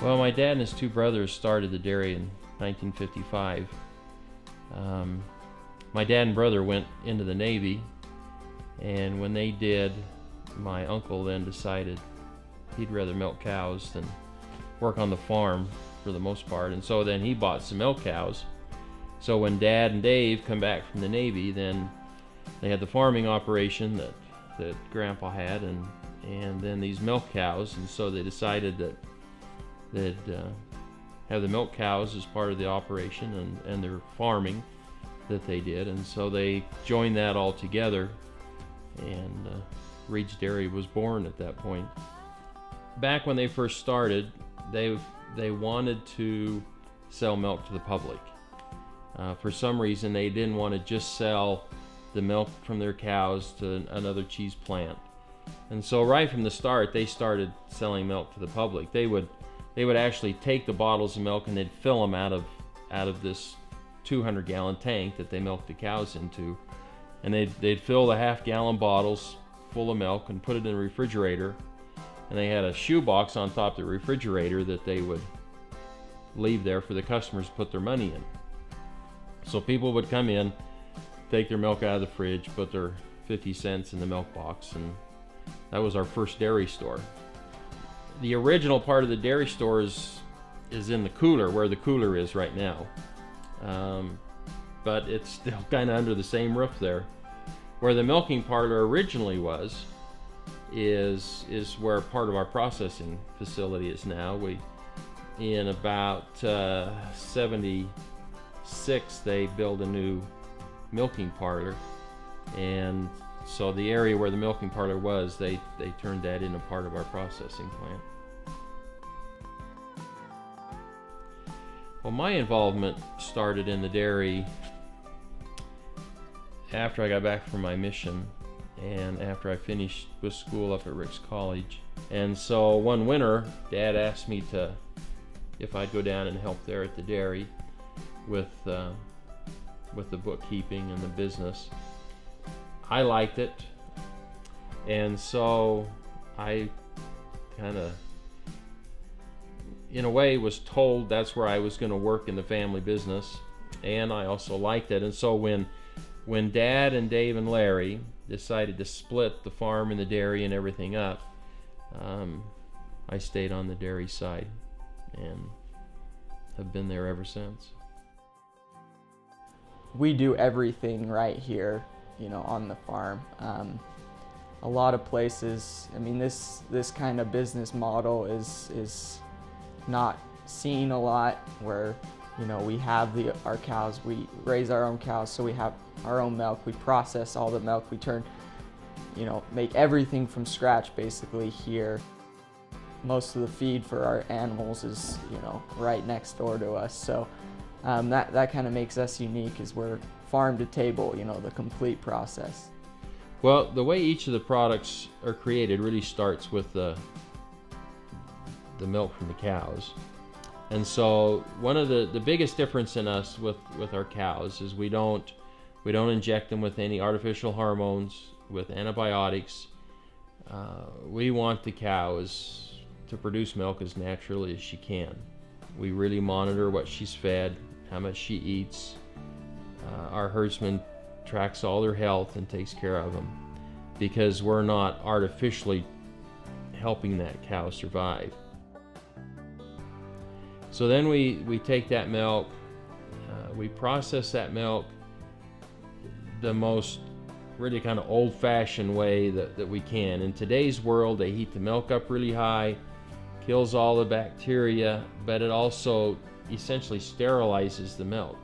Well, my dad and his two brothers started the dairy in 1955. My dad and brother went into the Navy, and when they did, my uncle then decided he'd rather milk cows than work on the farm for the most part, and so then he bought some milk cows. So when Dad and Dave come back from the Navy, then they had the farming operation that Grandpa had, and then these milk cows, and so they decided that they'd have the milk cows as part of the operation and their farming that they did, and so they joined that all together, and Reed's Dairy was born at that point. Back when they first started, they wanted to sell milk to the public. For some reason, they didn't want to just sell the milk from their cows to another cheese plant, and so right from the start, they started selling milk to the public. They would actually take the bottles of milk and they'd fill them out of this 200-gallon tank that they milked the cows into, and they'd fill the half-gallon bottles full of milk and put it in the refrigerator, and they had a shoebox on top of the refrigerator that they would leave there for the customers to put their money in. So people would come in, take their milk out of the fridge, put their 50 cents in the milk box, and that was our first dairy store. The original part of the dairy store is in the cooler, where the cooler is right now. But it's still kind of under the same roof there. Where the milking parlor originally was is where part of our processing facility is now. In about 76, they built a new milking parlor, and so the area where the milking parlor was, they turned that into part of our processing plant. Well, my involvement started in the dairy after I got back from my mission and after I finished with school up at Ricks College. And so one winter, Dad asked me if I'd go down and help there at the dairy with the bookkeeping and the business. I liked it, and so I kind of, in a way, was told that's where I was going to work in the family business, and I also liked it. And so when Dad and Dave and Larry decided to split the farm and the dairy and everything up, I stayed on the dairy side and have been there ever since. We do everything right here, on the farm. A lot of places, I mean, this kind of business model is not seen a lot, where we have our cows, we raise our own cows, so we have our own milk, we process all the milk, we turn, make everything from scratch basically here. Most of the feed for our animals is right next door to us, so that kind of makes us unique, is we're farm to table, the complete process. Well, the way each of the products are created really starts with the milk from the cows. And so one of the biggest difference in us with our cows is we don't inject them with any artificial hormones, with antibiotics. We want the cows to produce milk as naturally as she can. We really monitor what she's fed, how much she eats. Our herdsman tracks all their health and takes care of them, because we're not artificially helping that cow survive. So then we take that milk, we process that milk the most really kind of old-fashioned way that we can. In today's world, they heat the milk up really high, kills all the bacteria, but it also essentially sterilizes the milk.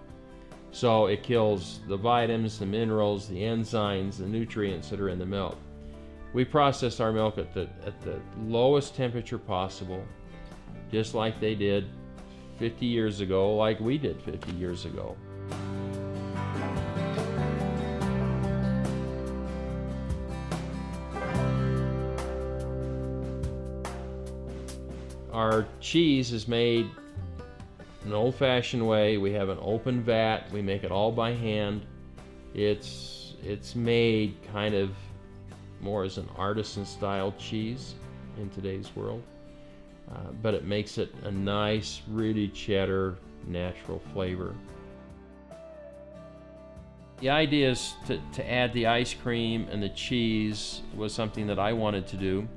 So it kills the vitamins, the minerals, the enzymes, the nutrients that are in the milk. We process our milk at the lowest temperature possible, just like they did 50 years ago, like we did 50 years ago. Our cheese is made an old-fashioned way. We have an open vat. We make it all by hand. It's made kind of more as an artisan style cheese in today's world. but it makes it a nice, really cheddar, natural flavor. The idea is to add the ice cream and the cheese was something that I wanted to do.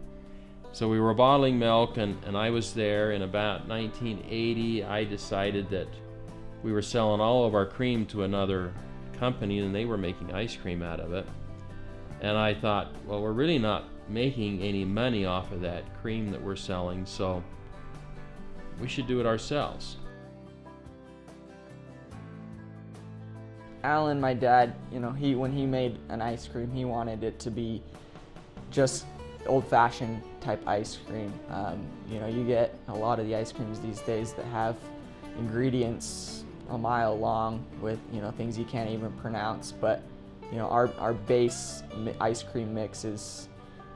So we were bottling milk, and I was there in about 1980. I decided that we were selling all of our cream to another company, and they were making ice cream out of it. And I thought, well, we're really not making any money off of that cream that we're selling, so we should do it ourselves. Alan, my dad, you know, when he made an ice cream, he wanted it to be just old-fashioned type ice cream. You know, you get a lot of the ice creams these days that have ingredients a mile long with, you know, things you can't even pronounce. But, you know, our base ice cream mix is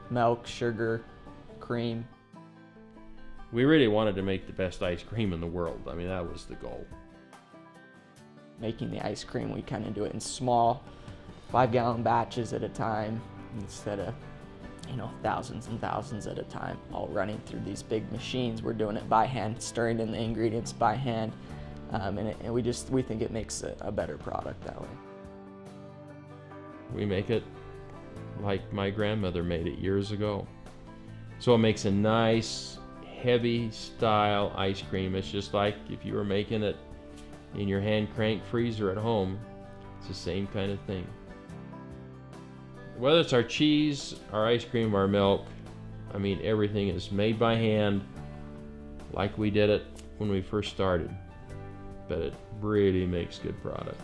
milk, sugar, cream. We really wanted to make the best ice cream in the world. I mean, that was the goal. Making the ice cream, we kind of do it in small 5-gallon batches at a time instead of, you know, thousands and thousands at a time, all running through these big machines. We're doing it by hand, stirring in the ingredients by hand, and we think it makes a better product that way. We make it like my grandmother made it years ago. So it makes a nice, heavy style ice cream. It's just like if you were making it in your hand crank freezer at home. It's the same kind of thing. Whether it's our cheese, our ice cream, our milk, I mean, everything is made by hand like we did it when we first started. But it really makes good product.